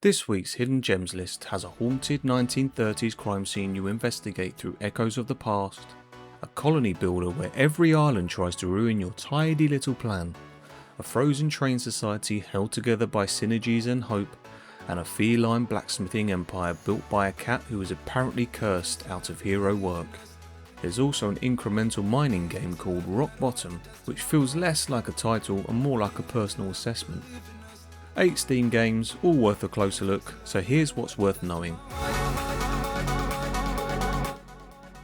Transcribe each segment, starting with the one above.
This week's Hidden Gems list has a haunted 1930s crime scene you investigate through echoes of the past, a colony builder where every island tries to ruin your tidy little plan, a frozen train society held together by synergies and hope, and a feline blacksmithing empire built by a cat who is apparently cursed out of hero work. There's also an incremental mining game called Rock Bottom, which feels less like a title and more like a personal assessment. 8 Steam games, all worth a closer look, so here's what's worth knowing.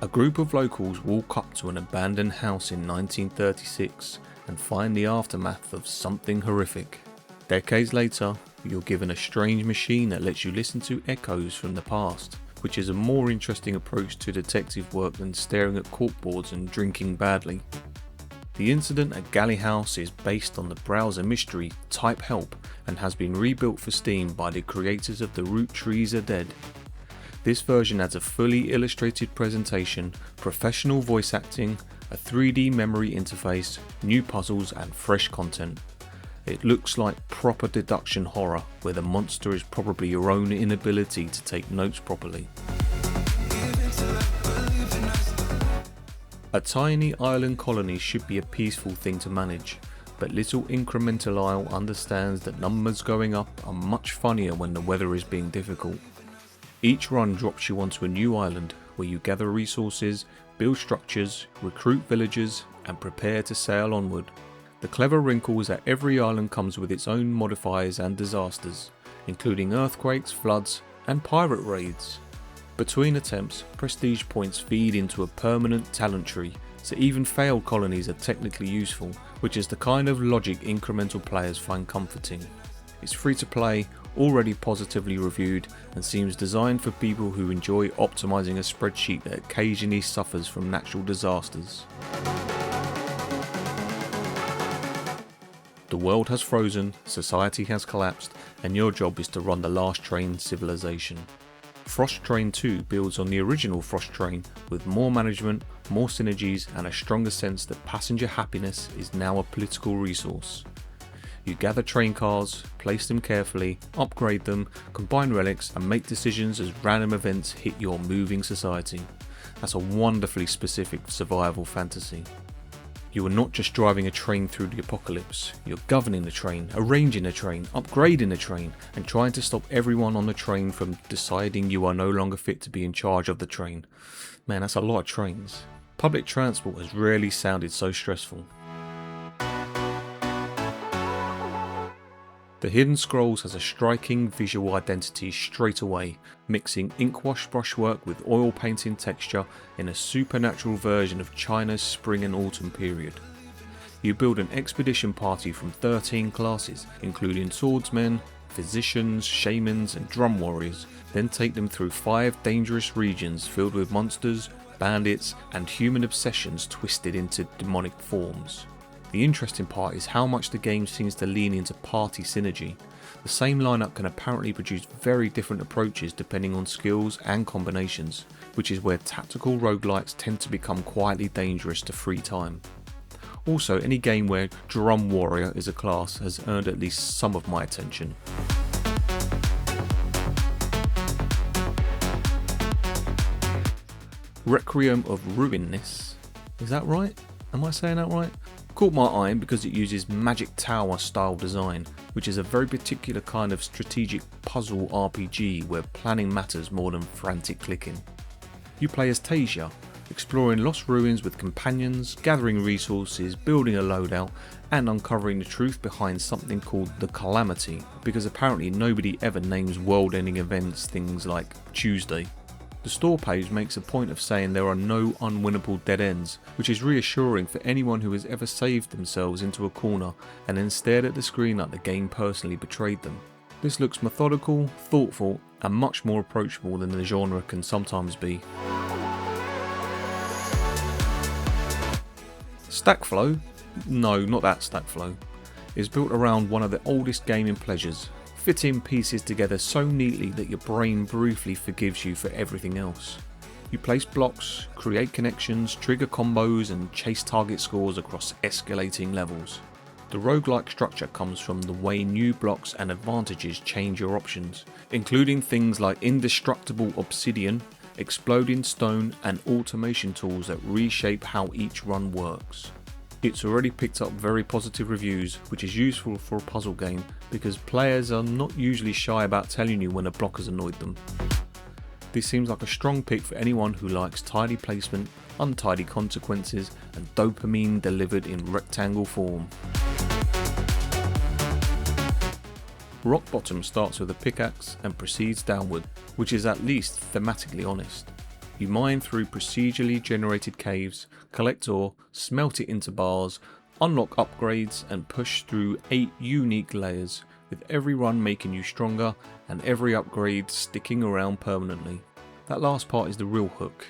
A group of locals walk up to an abandoned house in 1936 and find the aftermath of something horrific. Decades later, you're given a strange machine that lets you listen to echoes from the past, which is a more interesting approach to detective work than staring at corkboards and drinking badly. The incident at Galley House is based on the browser mystery Type Help and has been rebuilt for Steam by the creators of the Roottrees Are Dead. This version adds a fully illustrated presentation, professional voice acting, a 3D memory interface, new puzzles and fresh content. It looks like proper deduction horror, where the monster is probably your own inability to take notes properly. A tiny island colony should be a peaceful thing to manage, but little Incrementisle understands that numbers going up are much funnier when the weather is being difficult. Each run drops you onto a new island where you gather resources, build structures, recruit villagers and prepare to sail onward. The clever wrinkle is that every island comes with its own modifiers and disasters, including earthquakes, floods and pirate raids. Between attempts, prestige points feed into a permanent talent tree, so even failed colonies are technically useful, which is the kind of logic incremental players find comforting. It's free to play, already positively reviewed, and seems designed for people who enjoy optimizing a spreadsheet that occasionally suffers from natural disasters. The world has frozen, society has collapsed, and your job is to run the last train, Civilization. Frostrain 2 builds on the original Frostrain with more management, more synergies and a stronger sense that passenger happiness is now a political resource. You gather train cars, place them carefully, upgrade them, combine relics and make decisions as random events hit your moving society. That's a wonderfully specific survival fantasy. You are not just driving a train through the apocalypse, you're governing the train, arranging the train, upgrading the train, and trying to stop everyone on the train from deciding you are no longer fit to be in charge of the train. Man, that's a lot of trains. Public transport has rarely sounded so stressful. The Hidden Scrolls has a striking visual identity straight away, mixing inkwash brushwork with oil painting texture in a supernatural version of China's spring and autumn period. You build an expedition party from 13 classes, including swordsmen, physicians, shamans and drum warriors, then take them through 5 dangerous regions filled with monsters, bandits and human obsessions twisted into demonic forms. The interesting part is how much the game seems to lean into party synergy. The same lineup can apparently produce very different approaches depending on skills and combinations, which is where tactical roguelikes tend to become quietly dangerous to free time. Also, any game where Drum Warrior is a class has earned at least some of my attention. Requiem of Reuinis, is that right? Am I saying that right? Caught my eye because it uses Magic Tower style design, which is a very particular kind of strategic puzzle RPG where planning matters more than frantic clicking. You play as Tasia, exploring lost ruins with companions, gathering resources, building a loadout, and uncovering the truth behind something called the Calamity, because apparently nobody ever names world-ending events things like Tuesday. The store page makes a point of saying there are no unwinnable dead ends, which is reassuring for anyone who has ever saved themselves into a corner and then stared at the screen like the game personally betrayed them. This looks methodical, thoughtful, and much more approachable than the genre can sometimes be. Stackflow? No, not that Stackflow. Is built around one of the oldest gaming pleasures, fitting pieces together so neatly that your brain briefly forgives you for everything else. You place blocks, create connections, trigger combos and chase target scores across escalating levels. The roguelike structure comes from the way new blocks and advantages change your options, including things like indestructible obsidian, exploding stone and automation tools that reshape how each run works. It's already picked up very positive reviews, which is useful for a puzzle game because players are not usually shy about telling you when a block has annoyed them. This seems like a strong pick for anyone who likes tidy placement, untidy consequences and dopamine delivered in rectangle form. Rock Bottom starts with a pickaxe and proceeds downward, which is at least thematically honest. You mine through procedurally generated caves, collect ore, smelt it into bars, unlock upgrades and push through 8 unique layers, with every run making you stronger and every upgrade sticking around permanently. That last part is the real hook.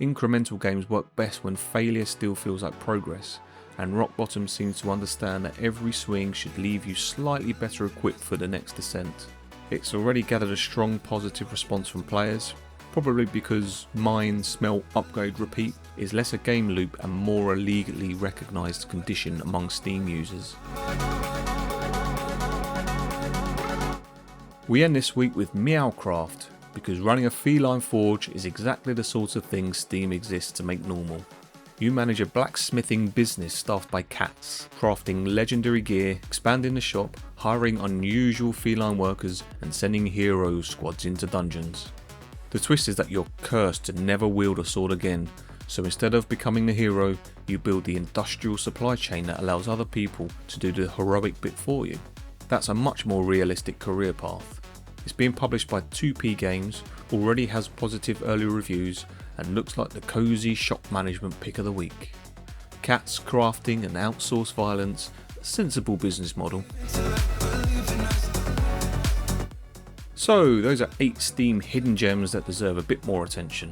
Incremental games work best when failure still feels like progress, and Rock Bottom seems to understand that every swing should leave you slightly better equipped for the next descent. It's already gathered a strong positive response from players, probably because mine, smelt, upgrade, repeat is less a game loop and more a legally recognised condition among Steam users. We end this week with MeowCraft, because running a feline forge is exactly the sort of thing Steam exists to make normal. You manage a blacksmithing business staffed by cats, crafting legendary gear, expanding the shop, hiring unusual feline workers and sending hero squads into dungeons. The twist is that you're cursed to never wield a sword again, so instead of becoming the hero, you build the industrial supply chain that allows other people to do the heroic bit for you. That's a much more realistic career path. It's being published by 2P Games, already has positive early reviews, and looks like the cozy shop management pick of the week. Cats, crafting and outsourced violence, a sensible business model. So those are 8 Steam hidden gems that deserve a bit more attention.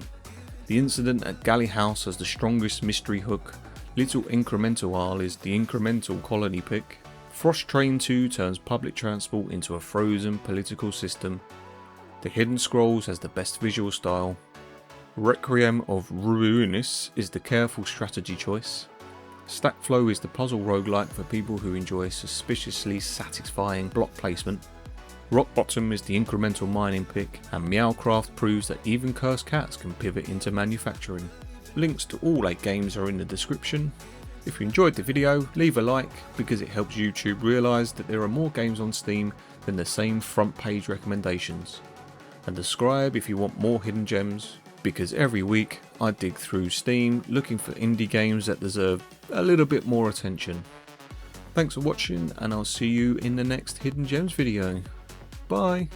The incident at Galley House has the strongest mystery hook, Little Incrementisle is the incremental colony pick, Frostrain 2 turns public transport into a frozen political system, The Hidden Scrolls has the best visual style, Requiem of Reuinis is the careful strategy choice, Stackflow is the puzzle roguelike for people who enjoy suspiciously satisfying block placement, Rock Bottom is the incremental mining pick, and MeowCraft proves that even cursed cats can pivot into manufacturing. Links to all 8 games are in the description. If you enjoyed the video, leave a like because it helps YouTube realise that there are more games on Steam than the same front page recommendations. And subscribe if you want more hidden gems, because every week I dig through Steam looking for indie games that deserve a little bit more attention. Thanks for watching and I'll see you in the next Hidden Gems video. Bye!